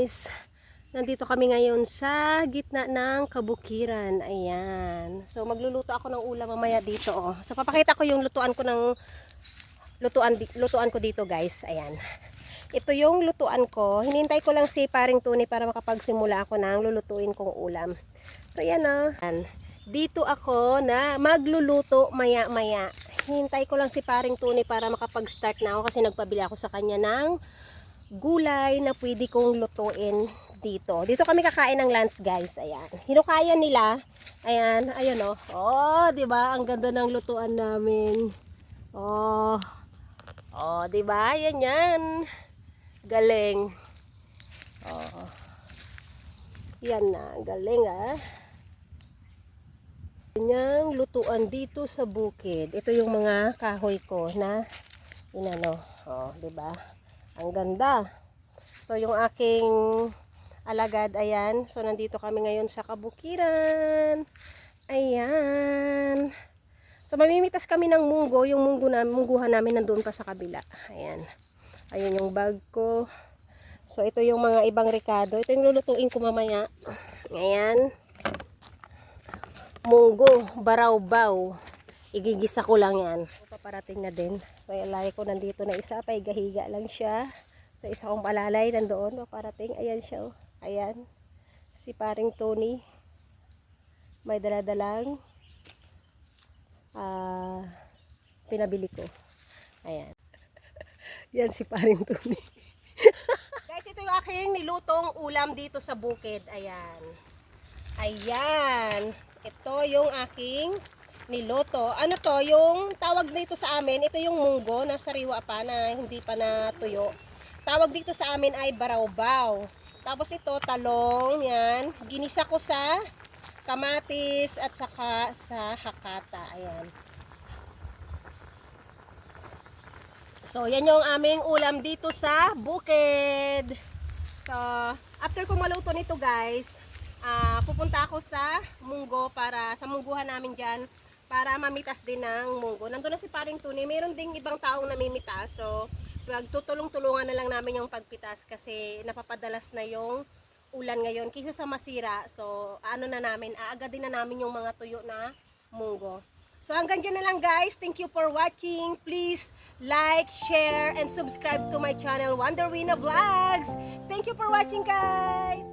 guys, nandito kami ngayon sa gitna ng kabukiran. Ayan. So magluluto ako ng ulam mamaya dito, oh. So papakita ko yung lutuan ko ng lutuan ko dito, guys. Ayan. Ito yung lutuan ko. Hinintay ko lang si paring Tony para makapagsimula ako ng lulutuin kong ulam. So yan, oh. Dito ako na magluluto maya-maya. Hinintay ko lang si paring Tony para makapag-start na ako kasi nagpabili ako sa kanya ng gulay na pwede kong lutuin dito. Dito kami kakain ng lunch, guys. Ayan. Hinukayan nila. Ayan, ayun, oh. Oh, 'di ba? Ang ganda ng lutuan namin. Oh. Oh, 'di ba? Yan 'yan. Galing. Oh. Yan na, galing, ah. Yung lutuan dito sa bukid. Ito yung mga kahoy ko na inano. Oh, 'di ba? Ang ganda. So yung aking alagad, ayan. So nandito kami ngayon sa kabukiran. Ayan. So mamimitas kami ng munggo. Yung mungguhan namin nandoon pa sa kabila. Ayan. Ayun yung bag ko. So ito yung mga ibang rekado. Ito yung lulutuin ko mamaya. Ayan. Munggo, baraw-baw. Igigisa ko lang yan. Paparating na din. May alay ko nandito na isa. Paigahiga lang siya. Sa isa kong palalay nandoon. Paparating. Ayan siya. Oh. Ayan. Si paring Tony. May daladalang pinabili ko. Ayan. Yan si paring Tony. Guys, ito yung aking nilutong ulam dito sa bukid. Ayan. Ayan. Ito yung aking niluto. Ano to? Yung tawag dito sa amin, ito yung munggo na sariwa pa na hindi pa natuyo. Tawag dito sa amin ay baraw-baw. Tapos ito talong, yan. Ginisa ko sa kamatis at saka sa hakata. Ayan. So, yan yung aming ulam dito sa bukid. So, after ko maluto nito, guys, pupunta ako sa munggo para sa mungguhan namin dyan para mamitas din ng munggo. Nandun na si paring Tony. Meron ding ibang taong namimitas. So, magtutulong-tulungan na lang namin yung pagpitas kasi napapadalas na yung ulan ngayon kaysa sa masira. So, ano na namin, aagadin na namin yung mga tuyo na munggo. So, hanggang dyan na lang, guys. Thank you for watching. Please like, share, and subscribe to my channel, Wonderwina Vlogs. Thank you for watching, guys.